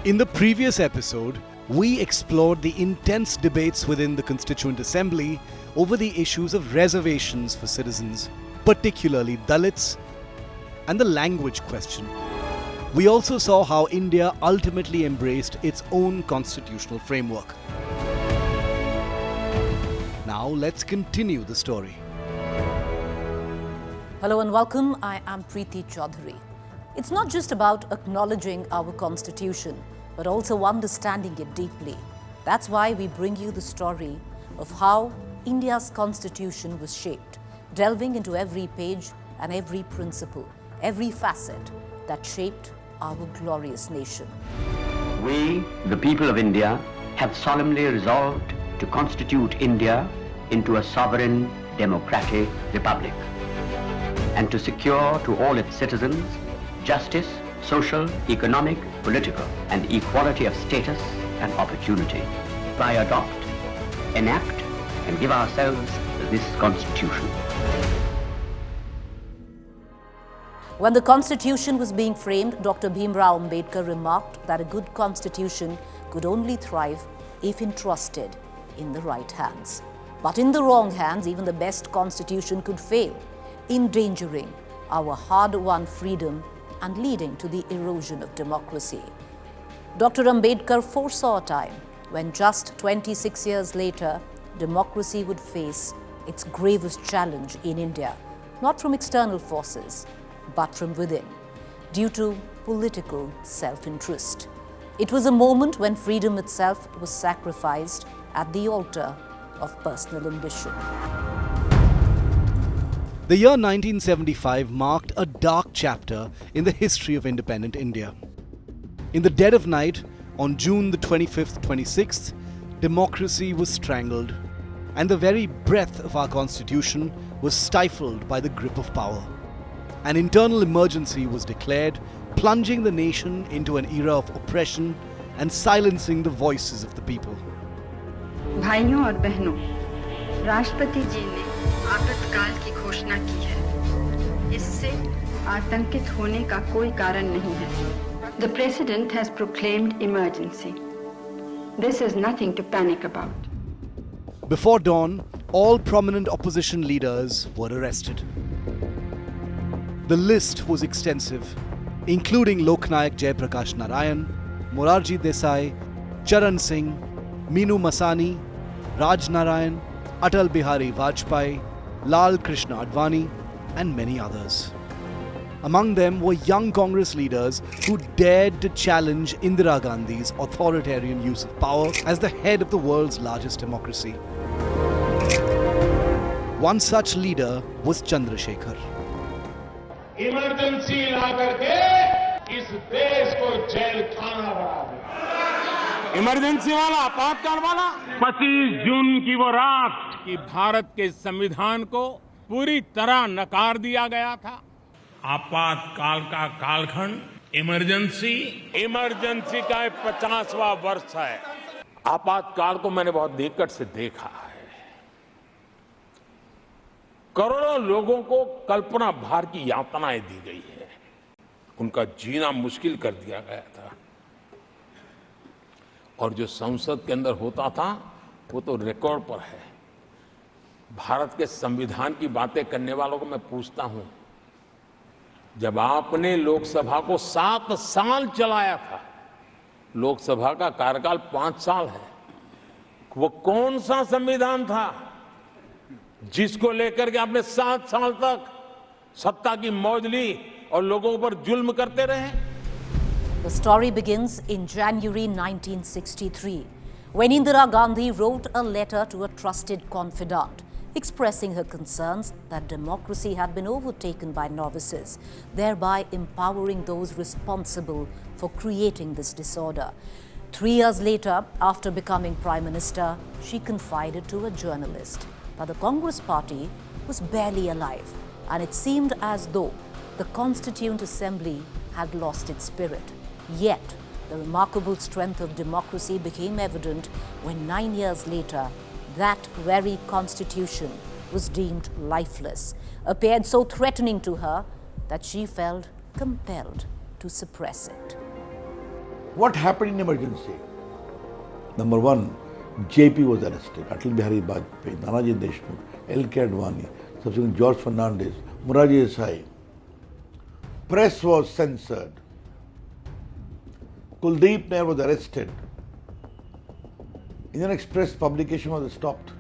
In the previous episode, we explored the intense debates within the Constituent Assembly over the issues of reservations for citizens, particularly Dalits, and the language question. We also saw how India ultimately embraced its own constitutional framework. Now let's continue the story. Hello and welcome. I am Preeti Chaudhary. It's not just about acknowledging our constitution, but also understanding it deeply. That's why we bring you the story of how India's constitution was shaped, delving into every page and every principle, every facet that shaped our glorious nation. We, the people of India, have solemnly resolved to constitute India into a sovereign, democratic republic, and to secure to all its citizens justice, social, economic, political, and equality of status and opportunity. By adopt, enact, and give ourselves this Constitution. When the Constitution was being framed, Dr. Bhimrao Ambedkar remarked that a good Constitution could only thrive if entrusted in the right hands. But in the wrong hands, even the best Constitution could fail, endangering our hard-won freedom and leading to the erosion of democracy. Dr. Ambedkar foresaw a time when just 26 years later, democracy would face its gravest challenge in India, not from external forces, but from within, due to political self-interest. It was a moment when freedom itself was sacrificed at the altar of personal ambition. The year 1975 marked a dark chapter in the history of independent India. In the dead of night, on June the 25th, 26th, democracy was strangled, and the very breath of our constitution was stifled by the grip of power. An internal emergency was declared, plunging the nation into an era of oppression and silencing the voices of the people. भाइयों और बहनों, राष्ट्रपति जी ने आपातकाल की घोषणा की है। इससे आतंकित होने का कोई कारण नहीं है। The President has proclaimed emergency. This is nothing to panic about. Before dawn, all prominent opposition leaders were arrested. The list was extensive, including Loknayak Jayaprakash Narayan, Morarji Desai, Charan Singh, Meenu Masani, Raj Narayan, Atal Bihari Vajpayee, Lal Krishna Advani, and many others. Among them were young Congress leaders who dared to challenge Indira Gandhi's authoritarian use of power as the head of the world's largest democracy. One such leader was Chandrasekhar. Emergency ला करके इस देश को jail खाना बना दिया। Emergency वाला, आपातकाल वाला। 25 जून की वो रात कि भारत के संविधान को पूरी तरह नकार दिया गया था। आपातकाल का कालखंड इमरजेंसी का 50वां वर्ष है। आपातकाल को मैंने बहुत निकट से देखा है। करोड़ों लोगों को कल्पना भार की यातनाएं दी गई है, उनका जीना मुश्किल कर दिया गया था, और जो संसद के अंदर होता था वो तो रिकॉर्ड पर है। भारत के संविधान की बातें करने वालों को मैं पूछता हूं, जब आपने लोकसभा को 7 साल चलाया था, लोकसभा का कार्यकाल 5 साल है, वो कौन सा संविधान था जिसको लेकर के आपने 7 साल तक सत्ता की मौज ली और लोगों पर जुल्म करते रहे? The story begins in January 1963, when Indira Gandhi wrote a letter to a trusted confidant, expressing her concerns that democracy had been overtaken by novices, thereby empowering those responsible for creating this disorder. 3 years later, after becoming Prime Minister, she confided to a journalist that the Congress Party was barely alive, and it seemed as though the Constituent Assembly had lost its spirit. Yet, the remarkable strength of democracy became evident when 9 years later, that very constitution was deemed lifeless, appeared so threatening to her that she felt compelled to suppress it. What happened in emergency? Number one, JP was arrested, Atal Bihari Vajpayee, Nanaji Deshmukh, L.K. Advani, subsequently George Fernandez, Morarji Desai. Press was censored. Kuldeep Nair was arrested. Indian Express publication was stopped.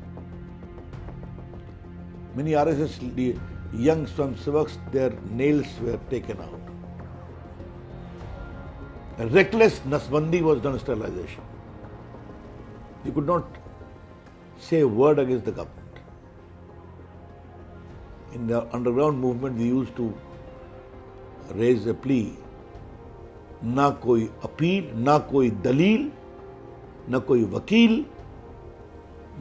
Many RSS young swamsevaks, their nails were taken out. A reckless Nasbandi was done, sterilization. You could not say a word against the government. In the underground movement, we used to raise a plea. ना कोई appeal, ना कोई दलील, ना कोई वकील,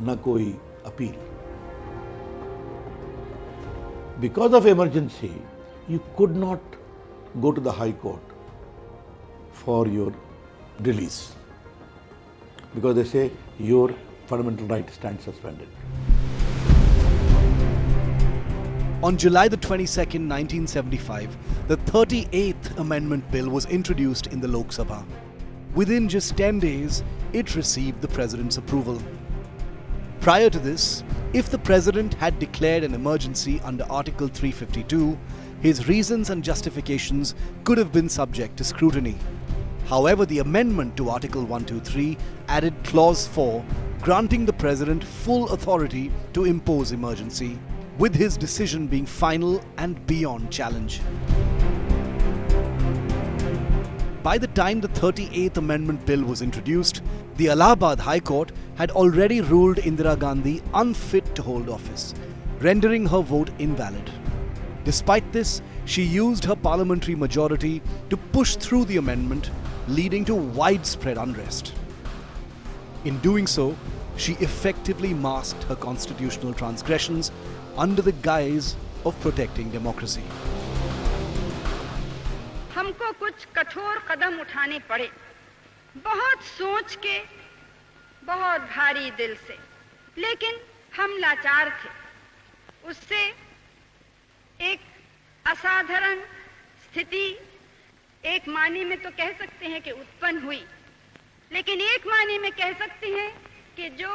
ना कोई appeal. Because of emergency, you could not go to the High Court for your release. Because they say your fundamental right stands suspended. On July the 22nd, 1975, the 38th Amendment Bill was introduced in the Lok Sabha. Within just 10 days, it received the President's approval. Prior to this, if the President had declared an emergency under Article 352, his reasons and justifications could have been subject to scrutiny. However, the amendment to Article 123 added Clause 4, granting the President full authority to impose emergency, with his decision being final and beyond challenge. By the time the 38th Amendment Bill was introduced, the Allahabad High Court had already ruled Indira Gandhi unfit to hold office, rendering her vote invalid. Despite this, she used her parliamentary majority to push through the amendment, leading to widespread unrest. In doing so, she effectively masked her constitutional transgressions under the guise of protecting democracy. हमको कुछ कठोर कदम उठाने पड़े, बहुत सोच के, बहुत भारी दिल से, लेकिन हम लाचार थे। उससे एक असाधारण स्थिति एक मायने में तो कह सकते हैं कि उत्पन्न हुई, लेकिन एक मायने में कह सकते हैं कि जो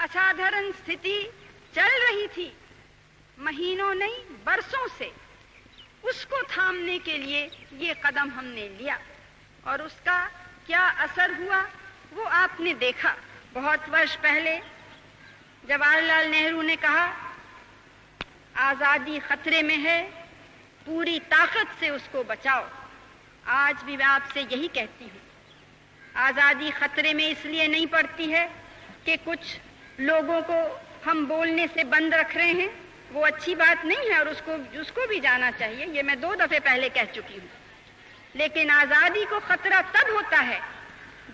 असाधारण स्थिति चल रही थी महीनों नहीं बरसों से, उसको थामने के लिए ये कदम हमने लिया और उसका क्या असर हुआ वो आपने देखा। बहुत वर्ष पहले जवाहरलाल नेहरू ने कहा, आजादी खतरे में है, पूरी ताकत से उसको बचाओ। आज भी मैं आपसे यही कहती हूँ, आजादी खतरे में इसलिए नहीं पड़ती है कि कुछ लोगों को हम बोलने से बंद रख रहे हैं, वो अच्छी बात नहीं है और उसको भी जाना चाहिए, ये मैं 2 दफे पहले कह चुकी हूँ। लेकिन आजादी को खतरा तब होता है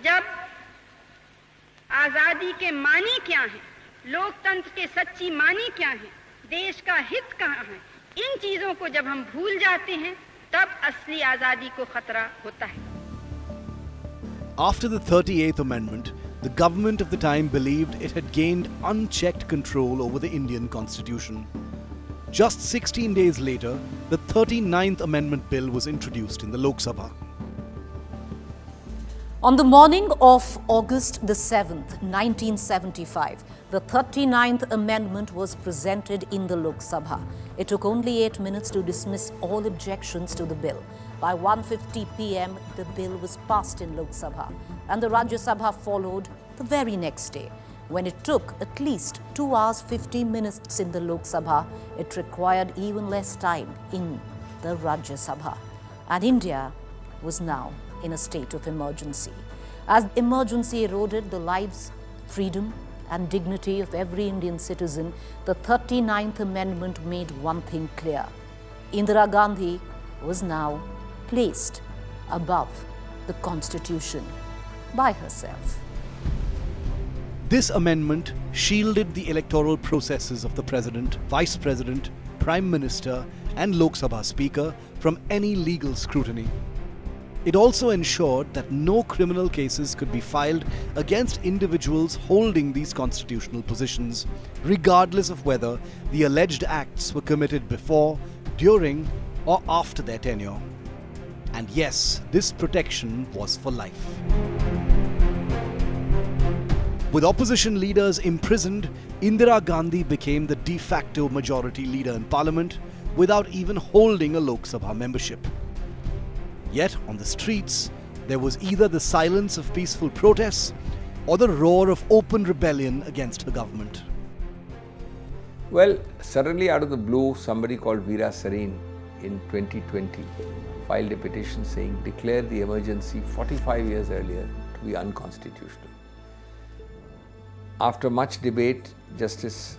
जब आजादी के मानी क्या है, लोकतंत्र के सच्ची मानी क्या है, देश का हित कहाँ है, इन चीजों को जब हम भूल जाते हैं तब असली आजादी को खतरा होता है। After the 38th Amendment, the government of the time believed it had gained unchecked control over the Indian Constitution. Just 16 days later, the 39th Amendment Bill was introduced in the Lok Sabha. On the morning of August the 7th, 1975, the 39th Amendment was presented in the Lok Sabha. It took only 8 minutes to dismiss all objections to the bill. By 1:50 p.m., the bill was passed in Lok Sabha, and the Rajya Sabha followed the very next day. When it took at least 2 hours 50 minutes in the Lok Sabha, it required even less time in the Rajya Sabha. And India was now in a state of emergency. As emergency eroded the lives, freedom and dignity of every Indian citizen, the 39th Amendment made one thing clear. Indira Gandhi was now placed above the Constitution by herself. This amendment shielded the electoral processes of the President, Vice President, Prime Minister and Lok Sabha Speaker from any legal scrutiny. It also ensured that no criminal cases could be filed against individuals holding these constitutional positions, regardless of whether the alleged acts were committed before, during or after their tenure. And yes, this protection was for life. With opposition leaders imprisoned, Indira Gandhi became the de facto majority leader in parliament without even holding a Lok Sabha membership. Yet on the streets, there was either the silence of peaceful protests or the roar of open rebellion against her government. Well, suddenly out of the blue, somebody called Veera Sareen in 2020 filed a petition saying declare the emergency 45 years earlier to be unconstitutional. After much debate, Justice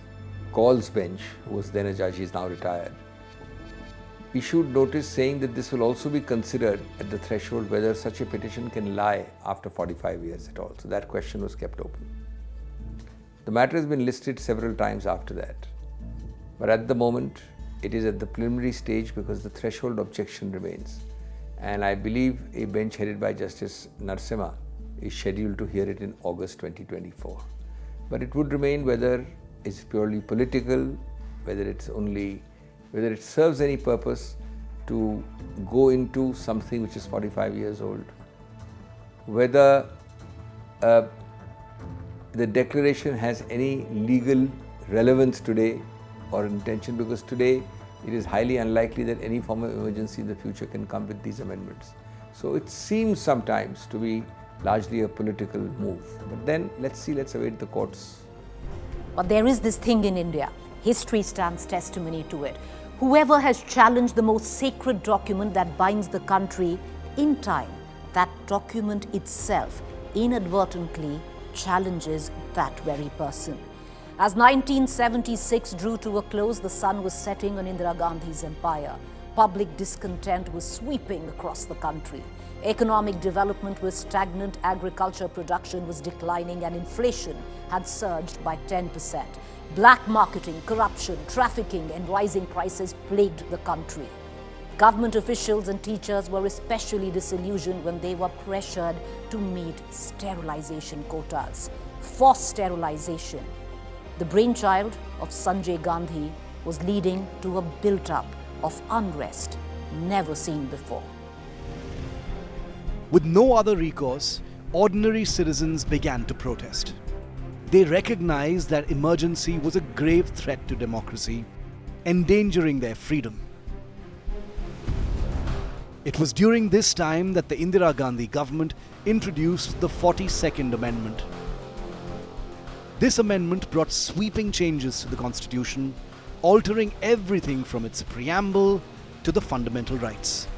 Kaul's bench, who was then a judge, he is now retired, issued notice saying that this will also be considered at the threshold whether such a petition can lie after 45 years at all. So that question was kept open. The matter has been listed several times after that. But at the moment, it is at the preliminary stage because the threshold objection remains. And I believe a bench headed by Justice Narasimha is scheduled to hear it in August 2024. But it would remain whether it's purely political, whether it serves any purpose to go into something which is 45 years old, whether the declaration has any legal relevance today or intention, because today it is highly unlikely that any form of emergency in the future can come with these amendments. So it seems sometimes to be largely a political move. But then let's await the courts. But there is this thing in India. History stands testimony to it. Whoever has challenged the most sacred document that binds the country, in time, that document itself inadvertently challenges that very person. As 1976 drew to a close, the sun was setting on Indira Gandhi's empire. Public discontent was sweeping across the country. Economic development was stagnant, agriculture production was declining, and inflation had surged by 10%. Black marketing, corruption, trafficking, and rising prices plagued the country. Government officials and teachers were especially disillusioned when they were pressured to meet sterilization quotas. Forced sterilization, the brainchild of Sanjay Gandhi, was leading to a built-up of unrest never seen before. With no other recourse, ordinary citizens began to protest. They recognized that emergency was a grave threat to democracy, endangering their freedom. It was during this time that the Indira Gandhi government introduced the 42nd Amendment. This amendment brought sweeping changes to the Constitution, altering everything from its preamble to the fundamental rights.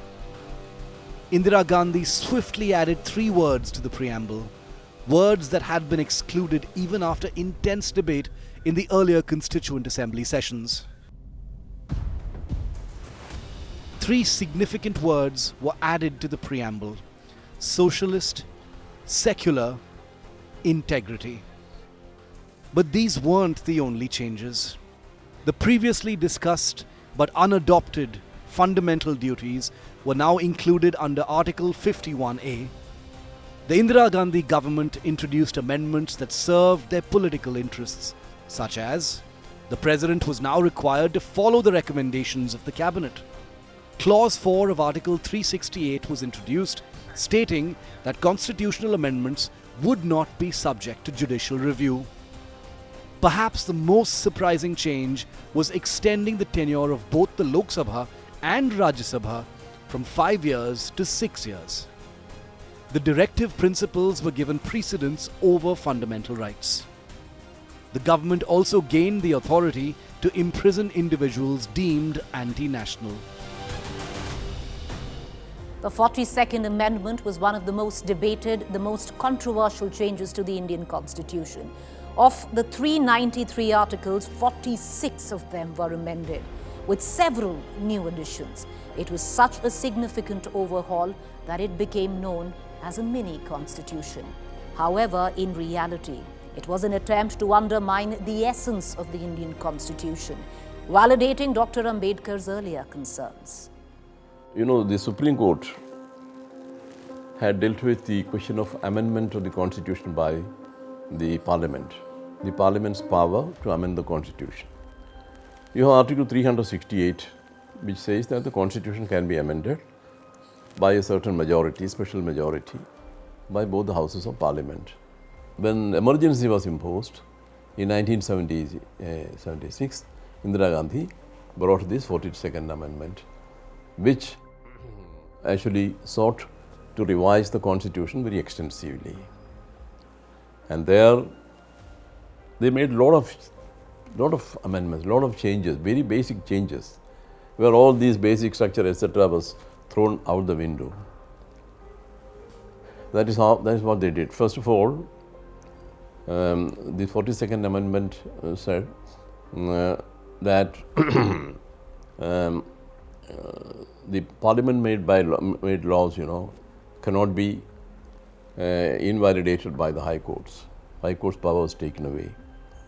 Indira Gandhi swiftly added 3 words to the preamble, words that had been excluded even after intense debate in the earlier Constituent Assembly sessions. 3 significant words were added to the preamble: socialist, secular, integrity. But these weren't the only changes. The previously discussed but unadopted fundamental duties were now included under Article 51A. The Indira Gandhi government introduced amendments that served their political interests, such as the President was now required to follow the recommendations of the Cabinet. Clause 4 of Article 368 was introduced, stating that constitutional amendments would not be subject to judicial review. Perhaps the most surprising change was extending the tenure of both the Lok Sabha and Rajya Sabha from 5 years to 6 years. The directive principles were given precedence over fundamental rights. The government also gained the authority to imprison individuals deemed anti-national. The 42nd Amendment was one of the most debated, the most controversial changes to the Indian Constitution. Of the 393 articles, 46 of them were amended, with several new additions. It was such a significant overhaul that it became known as a mini-constitution. However, in reality, it was an attempt to undermine the essence of the Indian Constitution, validating Dr. Ambedkar's earlier concerns. You know, the Supreme Court had dealt with the question of amendment of the Constitution by the Parliament, the Parliament's power to amend the Constitution. You have Article 368, which says that the Constitution can be amended by a certain majority, special majority, by both the houses of parliament. When emergency was imposed in 1976, Indira Gandhi brought this 42nd Amendment, which actually sought to revise the constitution very extensively. And there they made a lot of amendments, lot of changes, very basic changes, where all these basic structure, etc., was thrown out the window. That is what they did. First of all, the 42nd Amendment said that the parliament made laws, cannot be invalidated by the high courts. High court's power was taken away.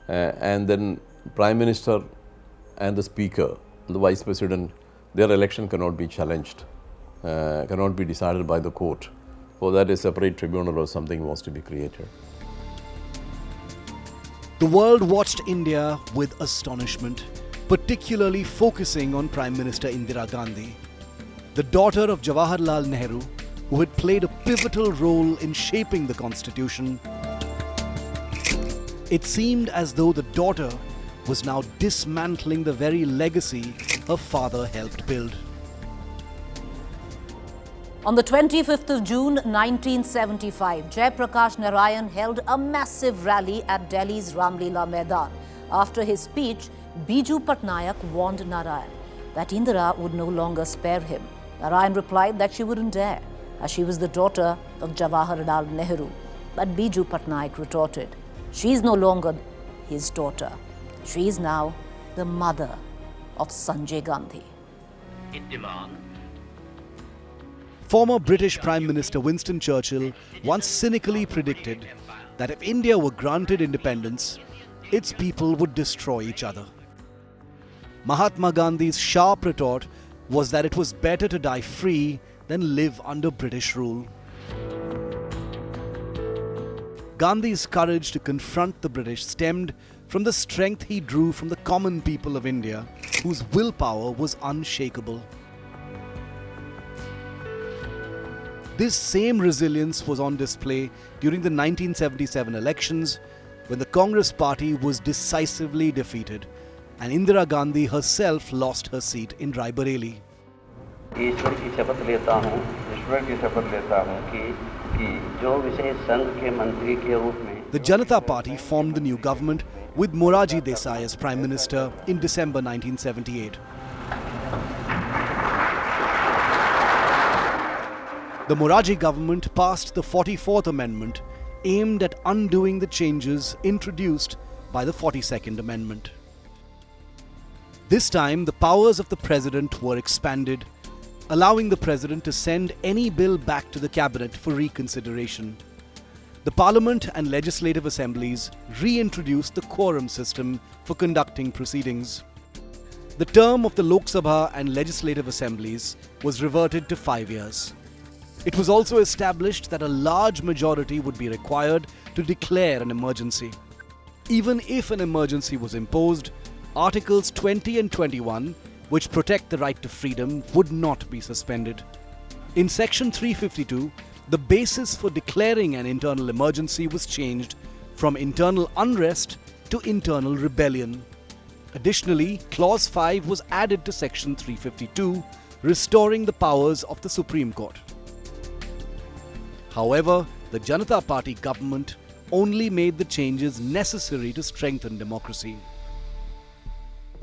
And then Prime Minister and the Speaker, the Vice President, their election cannot be challenged, cannot be decided by the court. For that, a separate tribunal or something was to be created. The world watched India with astonishment, particularly focusing on Prime Minister Indira Gandhi, the daughter of Jawaharlal Nehru, who had played a pivotal role in shaping the constitution. It seemed as though the daughter was now dismantling the very legacy her father helped build. On the 25th of June 1975, Jayaprakash Narayan held a massive rally at Delhi's Ramlila Maidan. After his speech, Biju Patnaik warned Narayan that Indira would no longer spare him. Narayan replied that she wouldn't dare, as she was the daughter of Jawaharlal Nehru. But Biju Patnaik retorted, she is no longer his daughter. She is now the mother of Sanjay Gandhi. Former British Prime Minister Winston Churchill once cynically predicted that if India were granted independence, its people would destroy each other. Mahatma Gandhi's sharp retort was that it was better to die free than live under British rule. Gandhi's courage to confront the British stemmed from the strength he drew from the common people of India, whose willpower was unshakable. This same resilience was on display during the 1977 elections, when the Congress party was decisively defeated and Indira Gandhi herself lost her seat in Raebareli. ईश्वर की शपथ लेता हूं कि जो विषय संघ के मंत्री के रूप में The Janata Party formed the new government with Morarji Desai as Prime Minister in December 1978. The Morarji government passed the 44th Amendment, aimed at undoing the changes introduced by the 42nd Amendment. This time, the powers of the President were expanded, allowing the President to send any bill back to the Cabinet for reconsideration. The Parliament and Legislative Assemblies reintroduced the quorum system for conducting proceedings. The term of the Lok Sabha and Legislative Assemblies was reverted to 5 years. It was also established that a large majority would be required to declare an emergency. Even if an emergency was imposed, Articles 20 and 21, which protect the right to freedom, would not be suspended. In Section 352, the basis for declaring an internal emergency was changed from internal unrest to internal rebellion. Additionally, Clause 5 was added to Section 352, restoring the powers of the Supreme Court. However, the Janata Party government only made the changes necessary to strengthen democracy.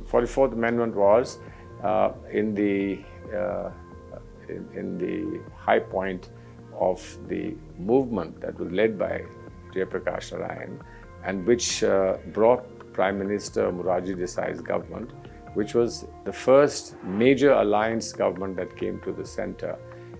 44th Amendment was in the high point of the movement that was led by Jayaprakash Narayan, and which brought Prime Minister Morarji Desai's government, which was the first major alliance government that came to the center.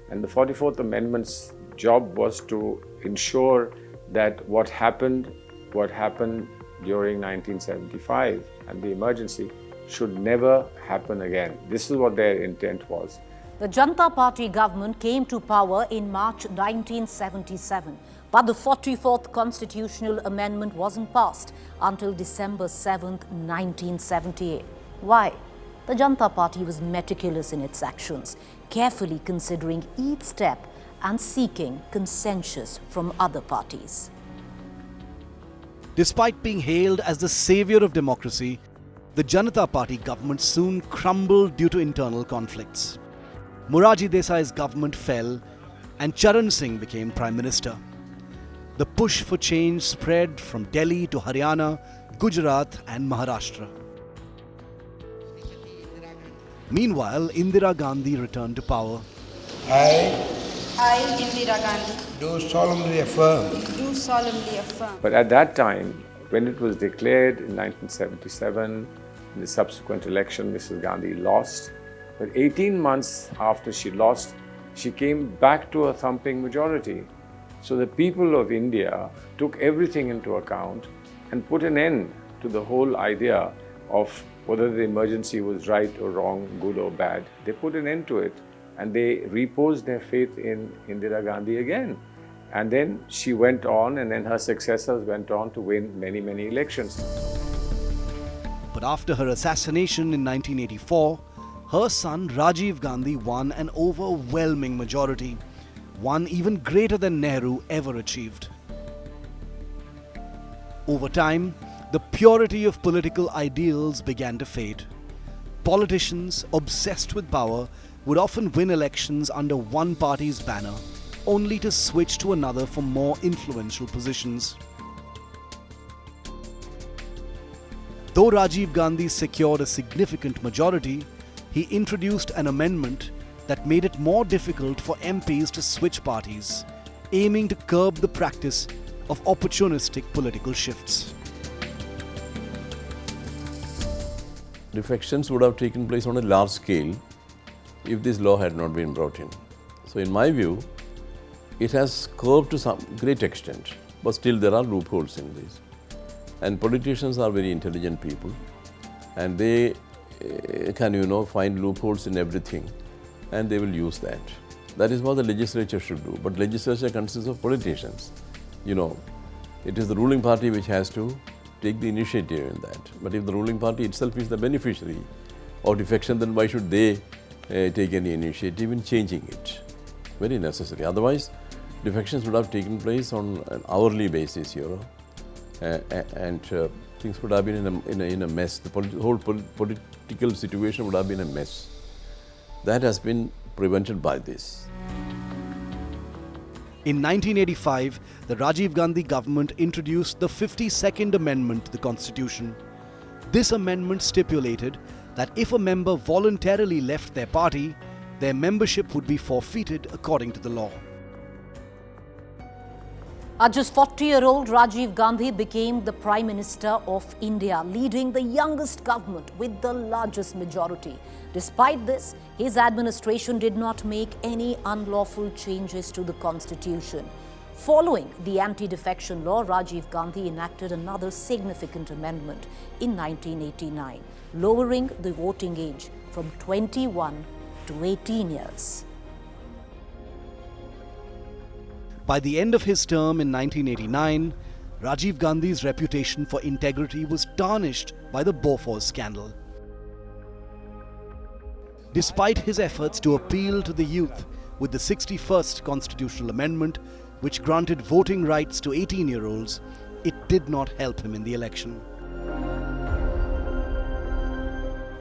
And the 44th Amendment's job was to ensure that what happened during 1975 and the emergency should never happen again. This is what their intent was. The Janata Party government came to power in March 1977, but the 44th Constitutional Amendment wasn't passed until December 7, 1978. Why? the Janata Party was meticulous in its actions, carefully considering each step and seeking consensus from other parties. Despite being hailed as the savior of democracy, the Janata Party government soon crumbled due to internal conflicts. Morarji Desai's government fell and Charan Singh became Prime Minister. The push for change spread from Delhi to Haryana, Gujarat and Maharashtra. Meanwhile, Indira Gandhi returned to power. I, Indira Gandhi, do solemnly affirm. But at that time, when it was declared in 1977, in the subsequent election, Mrs. Gandhi lost. But 18 months after she lost, she came back to a thumping majority. So the people of India took everything into account and put an end to the whole idea of whether the emergency was right or wrong, good or bad. They put an end to it and they reposed their faith in Indira Gandhi again. And then she went on, and then her successors went on to win many, many elections. But after her assassination in 1984, her son Rajiv Gandhi won an overwhelming majority, one even greater than Nehru ever achieved. Over time, the purity of political ideals began to fade. Politicians obsessed with power would often win elections under one party's banner, only to switch to another for more influential positions. Though Rajiv Gandhi secured a significant majority, he introduced an amendment that made it more difficult for MPs to switch parties, aiming to curb the practice of opportunistic political shifts. Defections would have taken place on a large scale if this law had not been brought in. So in my view, it has curbed to some great extent, but still there are loopholes in this. And politicians are very intelligent people, and they can, find loopholes in everything, and they will use that. That is what the legislature should do. But legislature consists of politicians. It is the ruling party which has to take the initiative in that. But if the ruling party itself is the beneficiary of defection, then why should they take any initiative in changing it? Very necessary. Otherwise, defections would have taken place on an hourly basis, and things would have been in a mess. The whole political situation would have been a mess. That has been prevented by this. In 1985, the Rajiv Gandhi government introduced the 52nd Amendment to the Constitution. This amendment stipulated that if a member voluntarily left their party, their membership would be forfeited according to the law. At just 40-year-old, Rajiv Gandhi became the Prime Minister of India, leading the youngest government with the largest majority. Despite this, his administration did not make any unlawful changes to the constitution. Following the anti-defection law, Rajiv Gandhi enacted another significant amendment in 1989, lowering the voting age from 21 to 18 years. By the end of his term in 1989, Rajiv Gandhi's reputation for integrity was tarnished by the Bofors scandal. Despite his efforts to appeal to the youth with the 61st Constitutional Amendment, which granted voting rights to 18-year-olds, it did not help him in the election.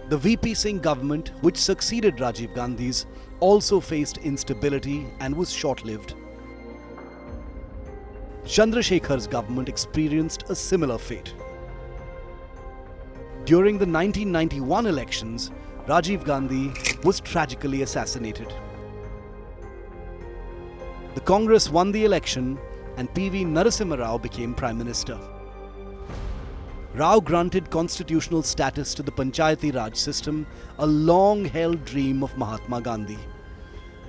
The VP Singh government, which succeeded Rajiv Gandhi's, also faced instability and was short-lived. Chandrasekhar's government experienced a similar fate. During the 1991 elections, Rajiv Gandhi was tragically assassinated. The Congress won the election and P.V. Narasimha Rao became Prime Minister. Rao granted constitutional status to the Panchayati Raj system, a long-held dream of Mahatma Gandhi.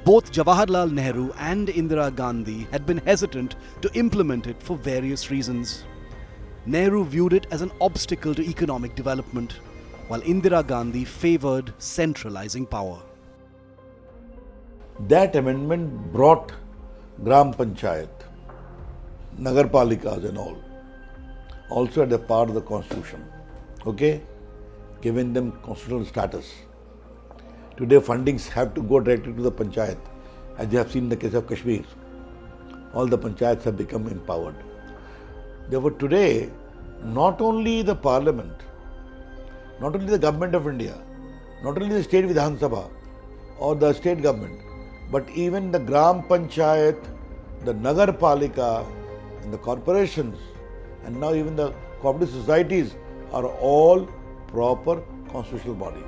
Both Jawaharlal Nehru and Indira Gandhi had been hesitant to implement it for various reasons. Nehru viewed it as an obstacle to economic development, while Indira Gandhi favored centralizing power. That amendment brought Gram Panchayat, Nagar Palikas and all, also as a part of the constitution, giving them constitutional status. Today fundings have to go directly to the panchayat. As you have seen in the case of Kashmir, all the panchayats have become empowered. Therefore today, not only the parliament, not only the government of India, not only the state Vidhan Sabha or the state government, but even the Gram Panchayat, the Nagar Palika and the corporations and now even the cooperative societies are all proper constitutional bodies.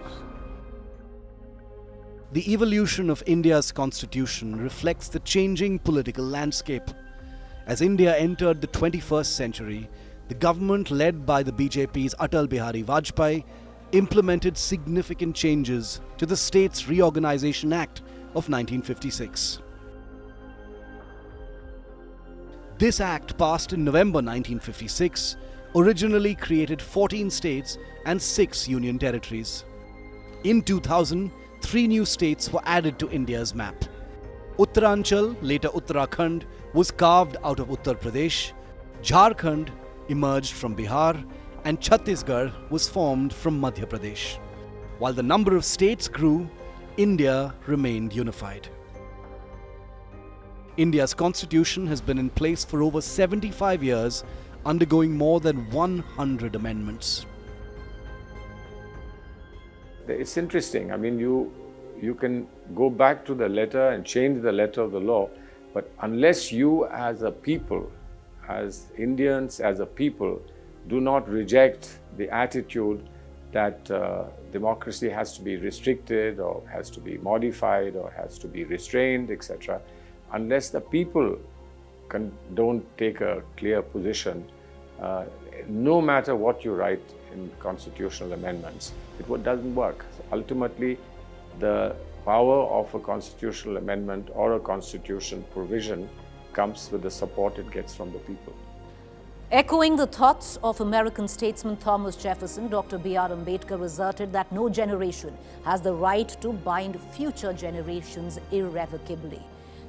The evolution of India's constitution reflects the changing political landscape. As India entered the 21st century, the government led by the BJP's Atal Bihari Vajpayee implemented significant changes to the States Reorganization Act of 1956. This act, passed in November 1956, originally created 14 states and 6 union territories. In 2000, 3 new states were added to India's map. Uttaranchal, later Uttarakhand, was carved out of Uttar Pradesh, Jharkhand emerged from Bihar, and Chhattisgarh was formed from Madhya Pradesh. While the number of states grew, India remained unified. India's constitution has been in place for over 75 years, undergoing more than 100 amendments. It's interesting. I mean, you can go back to the letter and change the letter of the law, but unless you as a people, as Indians, as a people, do not reject the attitude that democracy has to be restricted or has to be modified or has to be restrained, etc., unless the people don't take a clear position, no matter what you write in constitutional amendments, it doesn't work. So ultimately, the power of a constitutional amendment or a constitution provision comes with the support it gets from the people. Echoing the thoughts of American statesman Thomas Jefferson, Dr. B.R. Ambedkar asserted that no generation has the right to bind future generations irrevocably.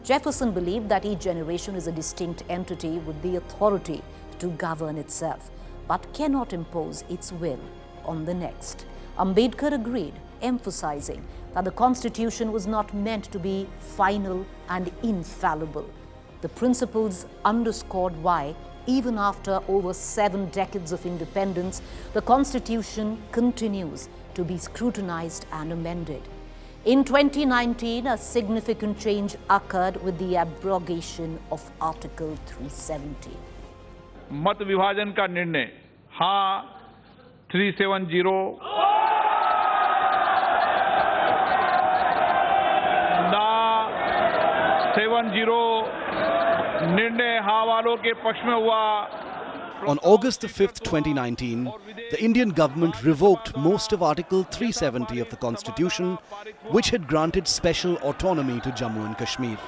Jefferson believed that each generation is a distinct entity with the authority to govern itself, but cannot impose its will on the next. Ambedkar agreed, emphasizing that the Constitution was not meant to be final and infallible. The principles underscored why, even after over 7 decades of independence, the Constitution continues to be scrutinized and amended. In 2019, a significant change occurred with the abrogation of Article 370. मत विभाजन का निर्णय हाँ 370 ना 70 निर्णय हाँ वालों के पक्ष में हुआ. On August 5th, 2019, the Indian government revoked most of Article 370 of the Constitution, which had granted special autonomy to Jammu and Kashmir.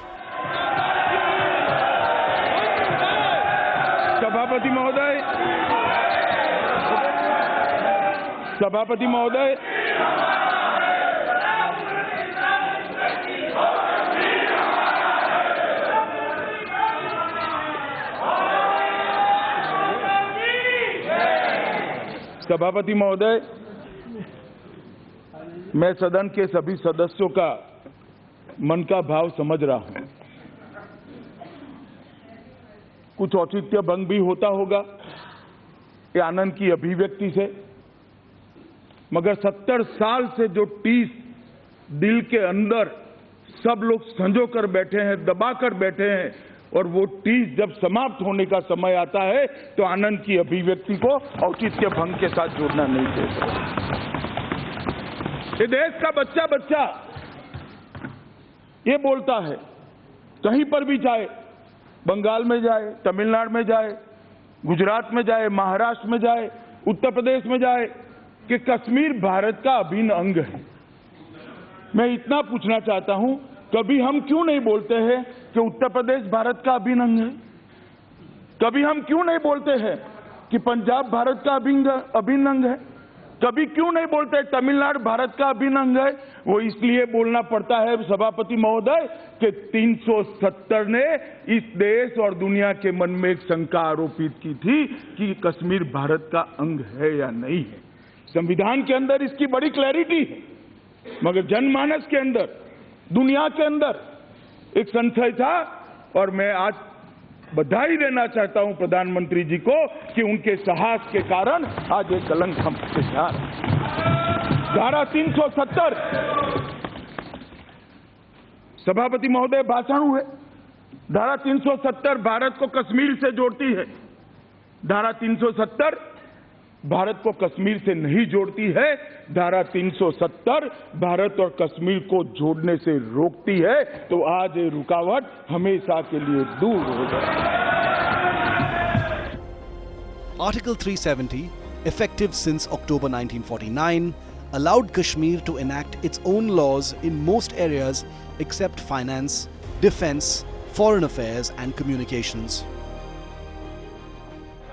सभापति महोदय सभापति महोदय, मैं सदन के सभी सदस्यों का मन का भाव समझ रहा हूं. कुछ औचित्य भंग भी होता होगा ये आनंद की अभिव्यक्ति से, मगर 70 साल से जो टीस दिल के अंदर सब लोग संजो कर बैठे हैं, दबा कर बैठे हैं, और वो टीस जब समाप्त होने का समय आता है तो आनंद की अभिव्यक्ति को औचित्य भंग के साथ जोड़ना नहीं चाहिए. ये देश का बच्चा बच्चा ये बोलता है, कहीं पर भी जाए, बंगाल में जाए, तमिलनाडु में जाए, गुजरात में जाए, महाराष्ट्र में जाए, उत्तर प्रदेश में जाए, कि कश्मीर भारत का अभिन्न अंग है. मैं इतना पूछना चाहता हूं, कभी हम क्यों नहीं बोलते हैं कि उत्तर प्रदेश भारत का अभिन्न अंग है? कभी हम क्यों नहीं बोलते हैं कि पंजाब भारत का अभिन्न अंग है? कभी क्यों नहीं बोलते तमिलनाडु भारत का अभिन्न अंग है? वो इसलिए बोलना पड़ता है सभापति महोदय कि 370 ने इस देश और दुनिया के मन में एक शंका आरोपित की थी कि कश्मीर भारत का अंग है या नहीं है. संविधान के अंदर इसकी बड़ी क्लैरिटी है. मगर जनमानस के अंदर, दुनिया के अंदर एक संशय था और मैं आज बधाई देना चाहता हूं प्रधानमंत्री जी को कि उनके साहस के कारण आज ये कलंक हम पे जा रहा है। धारा 370 सभापति महोदय भाषण हुए। धारा 370 भारत को कश्मीर से जोड़ती है। धारा 370 भारत को कश्मीर से नहीं जोड़ती है। धारा 370 भारत और कश्मीर को जोड़ने से रोकती है। तो आज ये रुकावट हमेशा के लिए दूर हो जाए। Article 370, effective since October 1949, allowed Kashmir to enact its own laws in most areas except finance, defense, foreign affairs and communications.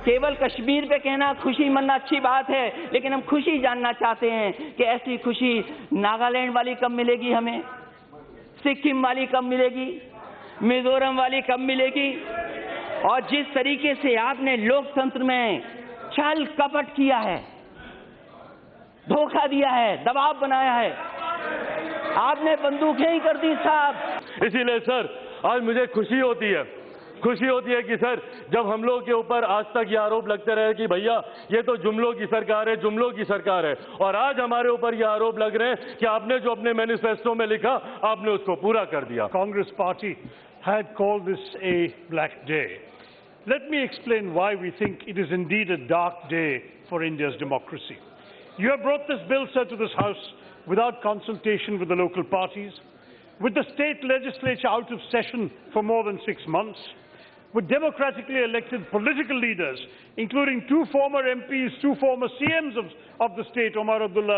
केवल कश्मीर पे कहना खुशी मनना अच्छी बात है, लेकिन हम खुशी जानना चाहते हैं कि ऐसी खुशी नागालैंड वाली कब मिलेगी, हमें सिक्किम वाली कब मिलेगी, मिजोरम वाली कब मिलेगी। और जिस तरीके से आपने लोकतंत्र में छल कपट किया है, धोखा दिया है, दबाव बनाया है, आपने बंदूकें ही कर दी साहब। इसीलिए सर आज मुझे खुशी होती है कि सर जब हम लोग के ऊपर आज तक ये आरोप लगते रहे कि भैया ये तो जुमलों की सरकार है, जुमलों की सरकार है, और आज हमारे ऊपर ये आरोप लग रहे हैं कि आपने जो अपने मैनिफेस्टो में लिखा आपने उसको पूरा कर दिया। Congress party had called this a black day. Let me explain why we think it is indeed a dark day for India's democracy. You have brought this bill, sir, to this House without consultation with the local parties, with the state legislature out of session for more than 6 months, with democratically elected political leaders, including 2 former MPs, 2 former CMs of the state, Omar Abdullah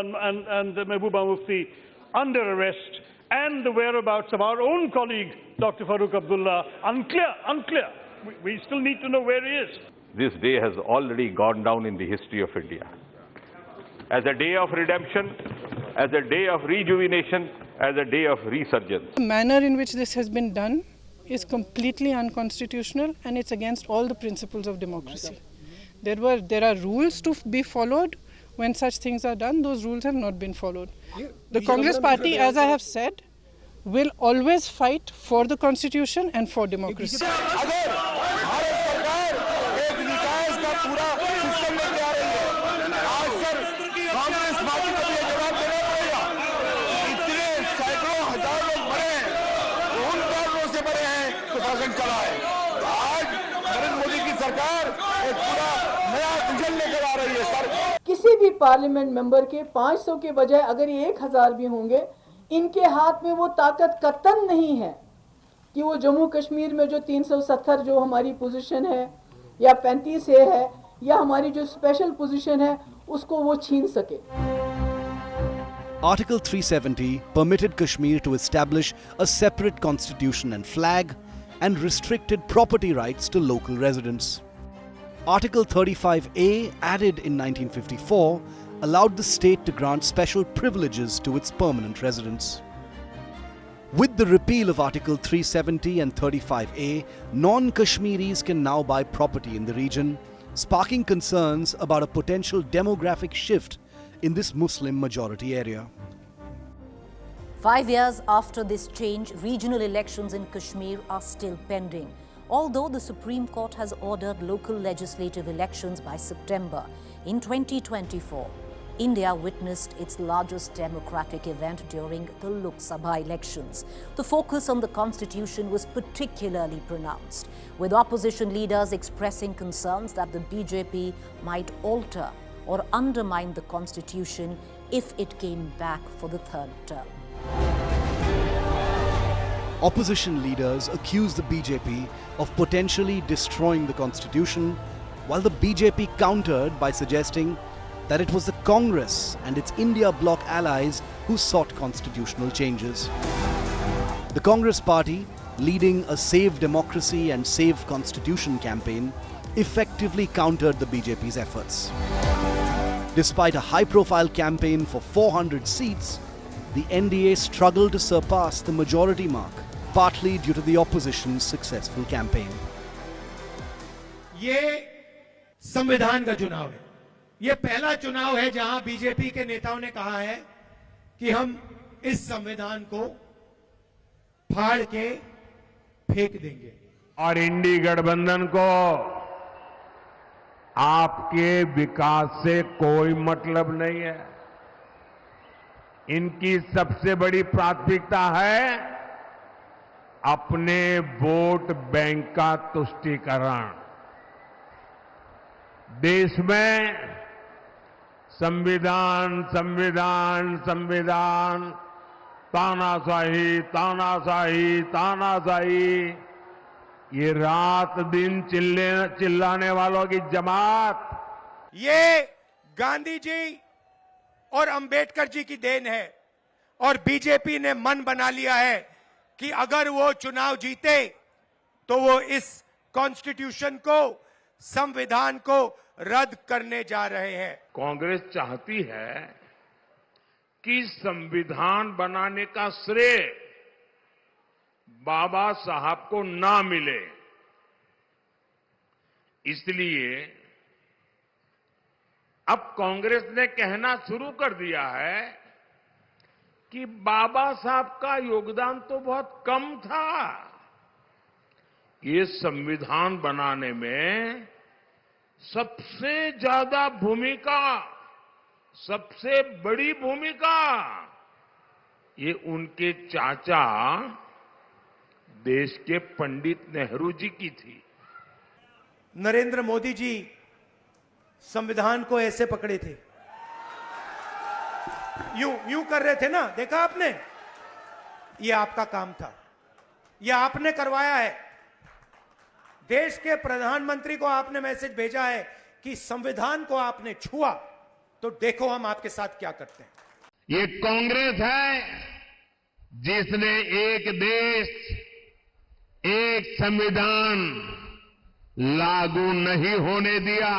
and Mehbooba Mufti, under arrest, and the whereabouts of our own colleague, Dr. Farooq Abdullah, unclear. We still need to know where he is. This day has already gone down in the history of India as a day of redemption, as a day of rejuvenation, as a day of resurgence. The manner in which this has been done is completely unconstitutional and it's against all the principles of democracy. There are rules to be followed. When such things are done, those rules have not been followed. The Congress party, as I have said, will always fight for the constitution and for democracy. किसी भी parliament member के 500 के बजाय अगर ये 1000 भी होंगे, इनके हाथ में वो ताकत कतन नहीं है कि वो जम्मू कश्मीर में जो 370 जो हमारी पोजीशन है या 35 है या हमारी जो स्पेशल पोजीशन है उसको वो छीन सके। Article 370 permitted Kashmir to establish a separate constitution and flag and restricted property rights to local residents. Article 35A, added in 1954, allowed the state to grant special privileges to its permanent residents. With the repeal of Article 370 and 35A, non-Kashmiris can now buy property in the region, sparking concerns about a potential demographic shift in this Muslim-majority area. 5 years after this change, regional elections in Kashmir are still pending. Although the Supreme Court has ordered local legislative elections by September, in 2024, India witnessed its largest democratic event during the Lok Sabha elections. The focus on the constitution was particularly pronounced, with opposition leaders expressing concerns that the BJP might alter or undermine the constitution if it came back for the 3rd term. Opposition leaders accused the BJP of potentially destroying the constitution, while the BJP countered by suggesting that it was the Congress and its India bloc allies who sought constitutional changes. The Congress party, leading a Save Democracy and Save Constitution campaign, effectively countered the BJP's efforts. Despite a high-profile campaign for 400 seats, the NDA struggled to surpass the majority mark, partly due to the opposition's successful campaign. ये संविधान का चुनाव है। ये पहला चुनाव है जहां बीजेपी के नेताओं ने कहा है कि हम इस संविधान को फाड़ के फेंक देंगे। और इंडी गठबंधन को आपके विकास से कोई मतलब नहीं है। इनकी सबसे बड़ी प्राथमिकता है अपने वोट बैंक का तुष्टीकरण। देश में संविधान संविधान संविधान, तानाशाही तानाशाही तानाशाही, ये रात दिन चिल्लाने वालों की जमात। ये गांधी जी और अंबेडकर जी की देन है और बीजेपी ने मन बना लिया है कि अगर वो चुनाव जीते तो वो इस कॉन्स्टिट्यूशन को, संविधान को रद्द करने जा रहे हैं। कांग्रेस चाहती है कि संविधान बनाने का श्रेय बाबा साहब को ना मिले, इसलिए अब कांग्रेस ने कहना शुरू कर दिया है कि बाबा साहब का योगदान तो बहुत कम था। ये संविधान बनाने में सबसे ज्यादा भूमिका, सबसे बड़ी भूमिका ये उनके चाचा देश के पंडित नेहरू जी की थी। नरेंद्र मोदी जी संविधान को ऐसे पकड़े थे, यूं कर रहे थे ना, देखा आपने? ये आपका काम था, ये आपने करवाया है। देश के प्रधानमंत्री को आपने मैसेज भेजा है कि संविधान को आपने छुआ तो देखो हम आपके साथ क्या करते हैं। ये कांग्रेस है जिसने एक देश एक संविधान लागू नहीं होने दिया।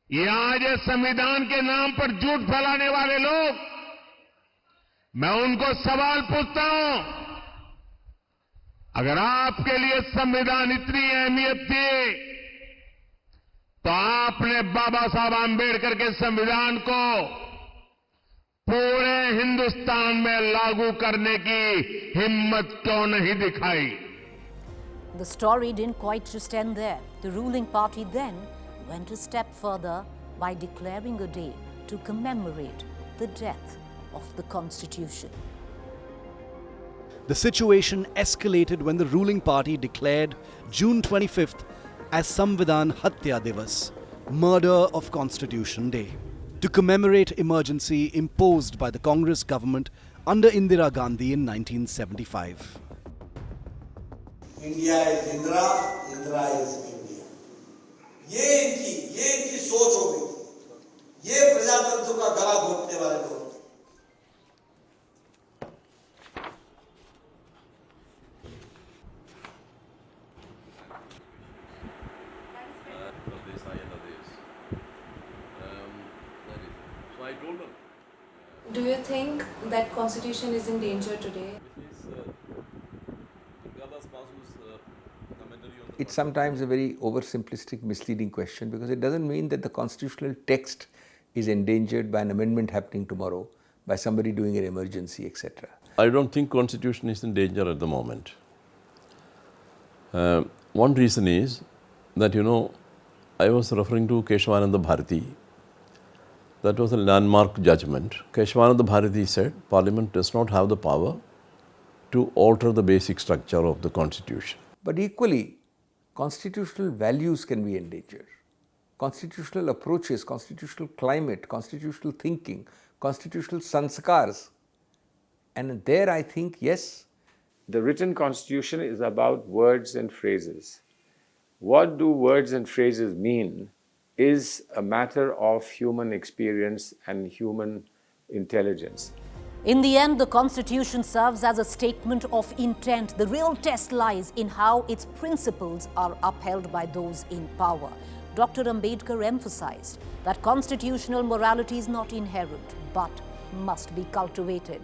ये आज संविधान के नाम पर झूठ फैलाने वाले लोग, मैं उनको सवाल पूछता हूं, अगर आपके लिए संविधान इतनी अहमियत थी तो आपने बाबा साहब आंबेडकर के संविधान को पूरे हिंदुस्तान में लागू करने की हिम्मत क्यों नहीं दिखाई? The story didn't quite just end there. The ruling party then went a step further by declaring a day to commemorate the death of the Constitution. The situation escalated when the ruling party declared June 25th as Samvidhan Hatya Divas, Murder of Constitution Day, to commemorate emergency imposed by the Congress government under Indira Gandhi in 1975. India is Indira, Indira is India. ये इनकी सोच हो गई थी। ये प्रजातंत्र का गला घोटने वाले लोग। Do you think that constitution is in danger today? It's sometimes a very oversimplistic, misleading question because it doesn't mean that the constitutional text is endangered by an amendment happening tomorrow, by somebody doing an emergency, etc. I don't think constitution is in danger at the moment. One reason is that, I was referring to Keshavananda Bharati. That was a landmark judgment. Keshavananda Bharati said Parliament does not have the power to alter the basic structure of the constitution. But equally, constitutional values can be endangered. Constitutional approaches, constitutional climate, constitutional thinking, constitutional sanskars. And there I think, yes. The written constitution is about words and phrases. What do words and phrases mean is a matter of human experience and human intelligence. In the end, the Constitution serves as a statement of intent. The real test lies in how its principles are upheld by those in power. Dr. Ambedkar emphasized that constitutional morality is not inherent, but must be cultivated.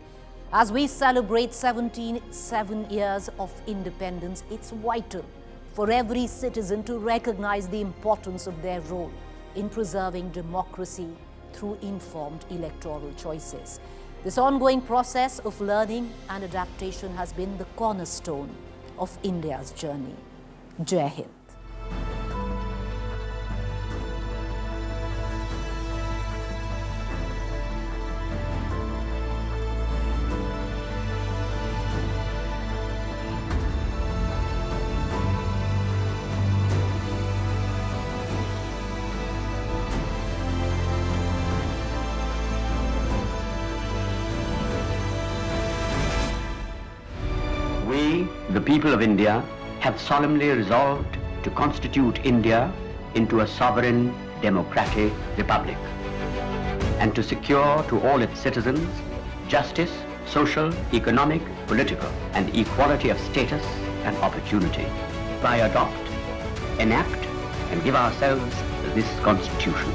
As we celebrate 77 years of independence, it's vital for every citizen to recognize the importance of their role in preserving democracy through informed electoral choices. This ongoing process of learning and adaptation has been the cornerstone of India's journey. Jai Hind. We, the people of India, have solemnly resolved to constitute India into a sovereign, democratic republic, and to secure to all its citizens justice, social, economic, political, and equality of status and opportunity. By adopt, enact, and give ourselves this Constitution.